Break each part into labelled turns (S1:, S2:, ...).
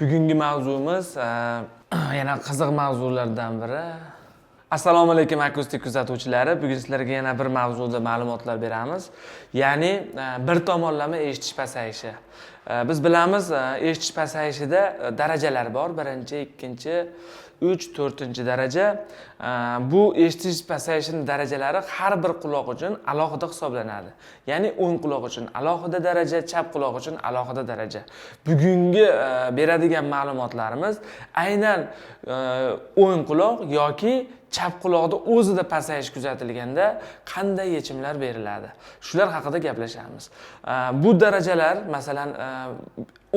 S1: Bugungi mavzumiz yana qiziq mavzulardan biri. Assalomu alaykum akustik kuzatuvchilari. Bugun sizlarga yana bir mavzuda ma'lumotlar beramiz. Ya'ni bir tomonlama eshitish pasayishi. Biz bilamiz, eshitish pasayishida darajalar bor. 1-ikkinchi, 3, 4-daraja. Bu eshitish pasayishining darajalari har bir quloq uchun alohida hisoblanadi. Ya'ni o'ng quloq uchun alohida daraja, chap quloq uchun alohida daraja. Bugungi beradigan ma'lumotlarimiz aynan o'ng quloq yoki chap quloqda o'zida pasayish kuzatilganda qanday yechimlar beriladi? Shular haqida gaplashamiz. Bu darajalar, masalan,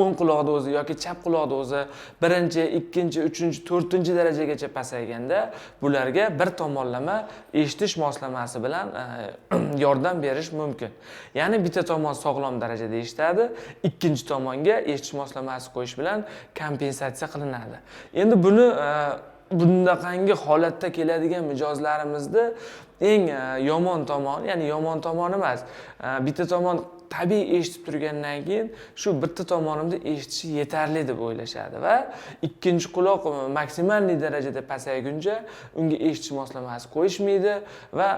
S1: o'ng quloqda o'zi yoki chap quloqda o'zi 1-ikkinchi, 3-chi, 4-darajagacha pasayganda bularga bir tomonlama eshitish moslamasi bilan yordam berish mumkin. Ya'ni bitta tomon sog'lom darajada eshitadi, ikkinchi tomonga eshitish moslamasi qo'yish bilan kompensatsiya qilinadi. Endi buni bundaqangi holatda keladigan mijozlarimizda eng yomon tomon, ya'ni yomon tomon emas, bitta tomon tabiiy eshitib turgandan keyin shu bitta tomonimda eshitishi yetarli deb o'ylashadi va ikkinchi quloq maksimal darajada pasayguncha unga eshitish moslamasi qo'yishmaydi va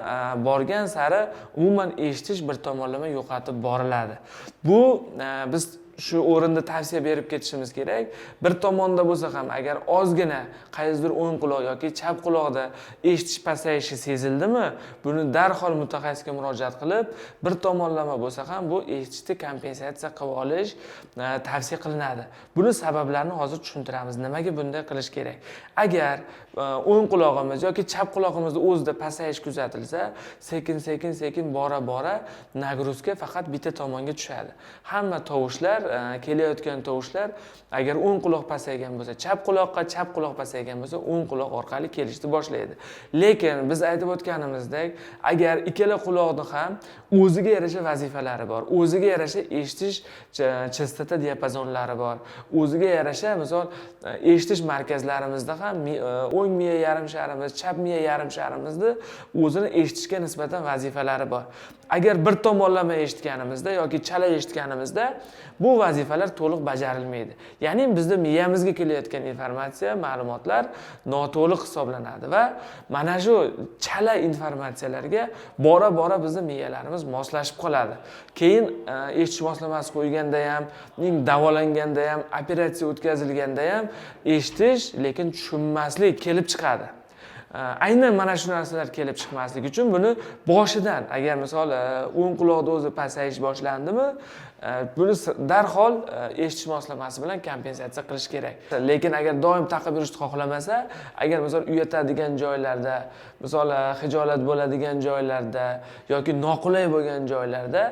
S1: borgan sari umuman eshitish bir tomonlama yo'qotib boriladi. Bu biz shu o'rinda tavsiya berib ketishimiz kerak. Bir tomonda bo'lsa ham agar ozgina qaysidir o'ng quloq yoki chap quloqda eshitish pasayishi sezildimi, buni darhol mutaxassisga murojaat qilib, bir tomonlama bo'lsa ham bu eshitishni kompensatsiya qilib olish tavsiya qilinadi. Buni sabablarini hozir tushuntiramiz. Nimaga bunday qilish kerak? Agar o'ng quloqimiz yoki chap quloqimizda o'zida pasayish kuzatilsa, sekin bora nagruzka faqat bitta tomonga tushadi. Hamma tovushlar, kelayotgan tovushlar agar o'ng quloq pasaygan bo'lsa, chap quloq pasaygan bo'lsa, o'ng quloq orqali kelishni boshlaydi. Lekin biz aytib o'tganimizdek, agar ikkala quloqning ham o'ziga yarasha vazifalari bor, o'ziga yarasha eshitish chastota diapazonlari bor, o'ziga yarasha misol eshitish markazlarimizda ham o'ng miya yarim sharimiz, chap miya yarim sharimizda o'zini eshitishga nisbatan vazifalari bor. Agar bir tomonlama eshitganimizda yoki chala eshitganimizda bu vazifalar to'liq bajarilmaydi. Ya'ni bizning miyamizga kelayotgan informatsiya, ma'lumotlar noto'liq hisoblanadi va mana shu chala informatsiyalarga bora bizning miyalarimiz moslashib qoladi. Keyin eshitish moslamasi qo'yganda ham, davolanganda ham, operatsiya o'tkazilganda ham eshitish, lekin tushunmaslik kelib chiqadi. Aynan mana shu narsalar kelib chiqmasligi uchun buni boshidan, agar misol o'ng quloqda o'zi pasayish boshlandimi, buni darhol eshitish moslamasi bilan kompensatsiya qilish kerak. Lekin agar doim taqib yurishni xohlamasa, agar misol uyatadigan joylarda, misol hijolat bo'ladigan joylarda yoki noqulay bo'lgan joylarda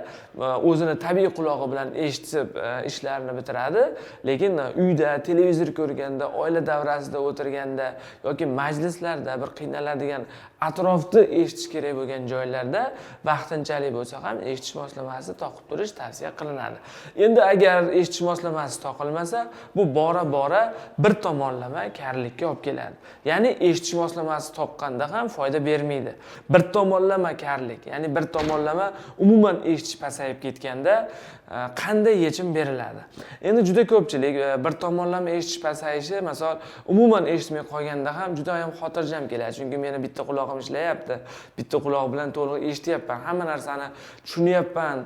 S1: o'zini tabiiy qulog'i bilan eshitib ishlarini bitiradi, lekin uyda televizor ko'rganda, oila davrasida o'tirganda yoki majlislarda bir qiynaladigan, atrofda eshitish kerak bo'lgan joylarda vaqtinchalik bo'lsa ham eshitish moslamasi toqib turish tavsiya qilinadi. Endi agar eshitish moslamasi toqilmasa, bu bora bir tomonlama karlikka olib keladi. Ya'ni eshitish moslamasi toqqanda ham foyda bermaydi. Bir tomonlama karlik, ya'ni bir tomonlama umuman eshitish pasayib ketganda qanday yechim beriladi? Endi juda ko'pchilik bir tomonlama eshitish pasayishi, masalan, umuman eshitmay qolganda ham juda ham xotirjam keladi. Chunki meni bitta quloqim ishlayapti, bitta quloq bilan to'liq eshityapman, hamma narsani tushunyapman.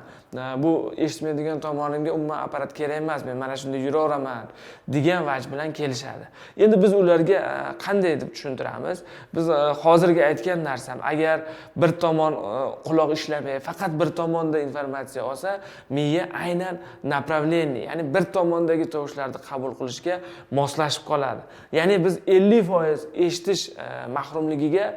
S1: Bu eshitmaydigan tomonimga umuman apparat kerak emas, men mana shunda yuraveraman degan vaj bilan kelishadi. Endi biz ularga qanday deb tushuntiramiz? Biz hozirgi aytgan narsam, agar bir tomon quloq ishlamay, faqat bir tomonda informatsiya olsa, miya aynan направление, ya'ni bir tomondagi tovushlarni qabul qilishga moslashib qoladi. Ya'ni biz 50% eshitish mahrumligiga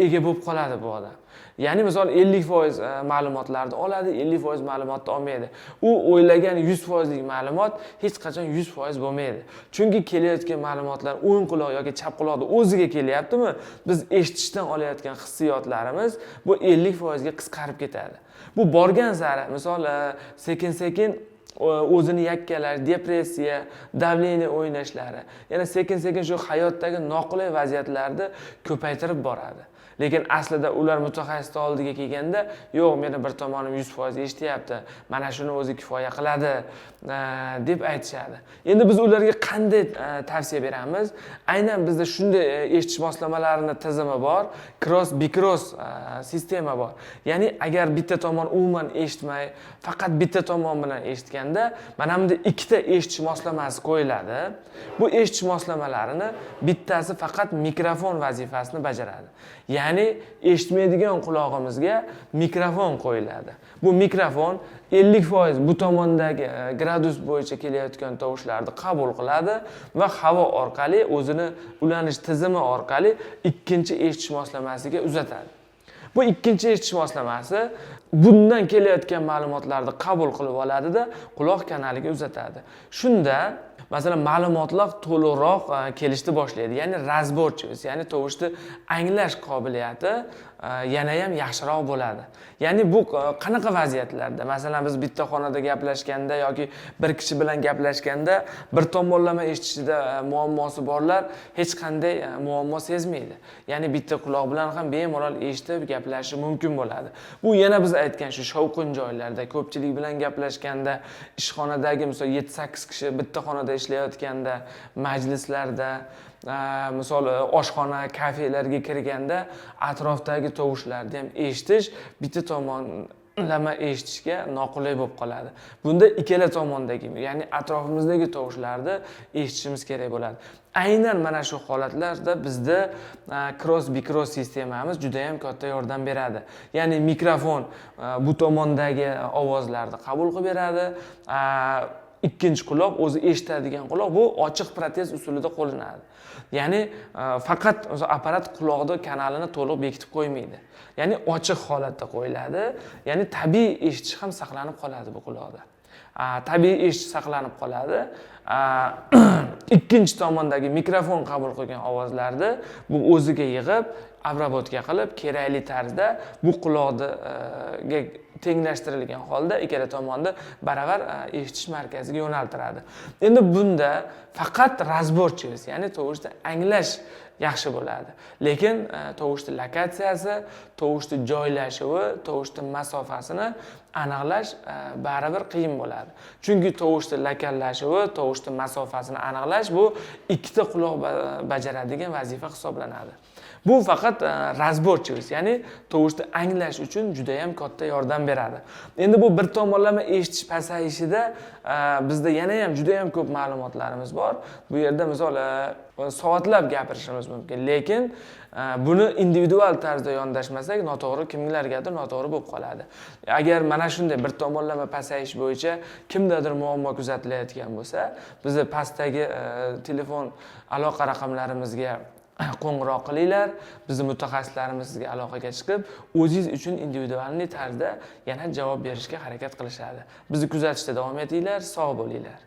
S1: ega bo'lib qoladi bu odam. Ya'ni misol 50% ma'lumotlarni oladi, 50% ma'lumotni olmaydi. U o'ylagan 100% lik ma'lumot hech qachon 100% bo'lmaydi. Chunki kelayotgan ma'lumotlar o'ng quloq yoki chap quloqda o'ziga kelyaptimi, biz eshitishdan olayotgan hissiyotlarimiz bu 50% ga qisqarib ketadi. Bu borgan sari, misol sekin o'zini yakkalash, depressiya, davleniya o'ynashlari, yana sekin shu hayotdagi noqulay vaziyatlarni ko'paytirib boradi. Lekin aslida ular mutaxassisning oldiga kelganda, yo'q, meni bir tomonim 100% eshityapti, mana shuni o'zi kifoya qiladi deb aytishadi. Endi biz ularga qanday tavsiya beramiz? Aynan bizda shunday eshitish moslamalarini tizimi bor, cross bicross sistema bor. Ya'ni agar bitta tomon umuman eshitmay, faqat bitta tomon bilan eshitganda, mana bunda ikkita eshitish moslamasi qo'yiladi. Bu eshitish moslamalarini bittasi faqat mikrofon vazifasini bajaradi. Ya'ni eshitmaydigan qulog'imizga mikrofon qo'yiladi. Bu mikrofon 50% bu tomondagi gradus bo'yicha kelayotgan tovushlarni qabul qiladi va havo orqali o'zini ulanish tizimi orqali ikkinchi eshitish moslamasiga uzatadi. Bu ikkinchi eshitish moslamasi bundan kelayotgan ma'lumotlarni qabul qilib oladida quloq kanaliga uzatadi. Shunda masalan ma'lumotlar to'liqroq kelishni boshlaydi. Ya'ni razborchilik, ya'ni tovushni anglash qobiliyati yana ham yaxshiroq bo'ladi. Ya'ni bu qanaqa vaziyatlarda? Masalan biz bitta xonada gaplashganda yoki bir kishi bilan gaplashganda bir tomonlama eshitishda muammosi borlar hech qanday muammo sezmaydi. Ya'ni bitta quloq bilan ham bemalol eshitib gaplashishi mumkin bo'ladi. Bu yana biz aytgan shu shovqin joylarda, ko'pchilik bilan gaplashganda, ishxonadagi misol 7-8 kishi bitta xonada ishlayotganda, majlislarda, misol oshxona, kafelarga kirganda atrofdagi tovushlarni ham eshitish bitta tomonlama eshitishga noqulay bo'lib qoladi. Bunda ikkala tomondagi, ya'ni atrofimizdagi tovushlarni eshitishimiz kerak bo'ladi. Aynan mana shu holatlarda bizda cross bicross sistemamiz juda ham katta yordam beradi. Ya'ni mikrofon bu tomondagi ovozlarni qabul qilib beradi. Ikkinchi quloq o'zi eshitadigan quloq, bu ochiq protez usulida qo'llanadi. Ya'ni faqat apparat quloqning kanalini to'liq bekitib qo'ymaydi. Ya'ni ochiq holatda qo'yiladi. Ya'ni tabiiy eshitish ham saqlanib qoladi bu quloqda. Tabiiy eshitish saqlanib qoladi. Ikkinchi tomondagi mikrofon qabul qilgan ovozlarni bu o'ziga yig'ib, obработка qilib, kerakli tarzda bu quloqga tenglashtirilgan holda ikkala tomonni baravar eshitish markaziga yo'naltiradi. Endi bunda faqat razborchilik, ya'ni tovushni anglash yaxshi bo'ladi. Lekin tovushni lokatsiyasi, tovushni joylashuvi, tovushni masofasini aniqlash baribir qiyin bo'ladi. Chunki tovushni lokallashuvi, tovushni masofasini aniqlash bu ikkita quloq bajaradigan vazifa hisoblanadi. Bu faqat razborchilik, ya'ni tovushni anglash uchun juda ham katta yordam beradi. Endi bu bir tomonlama eshitish pasayishida bizda yana ham juda ham ko'p ma'lumotlarimiz bor. Bu yerda misol soatlab gapirishimiz mumkin, lekin buni individual tarzda yondashmasak, noto'g'ri kimlargadir noto'g'ri bo'lib qoladi. Agar mana shunday bir tomonlama pasayish bo'yicha kimdadir muammo kuzatilayotgan bo'lsa, bizni pastdagi telefon aloqa raqamlarimizga qo'ng'iroq qilinglar, bizning mutaxassislarimiz sizga aloqaga chiqib, o'zingiz uchun individual tarzda yana javob berishga harakat qilishadi. Bizni kuzatishda davom etinglar, sog' bo'linglar.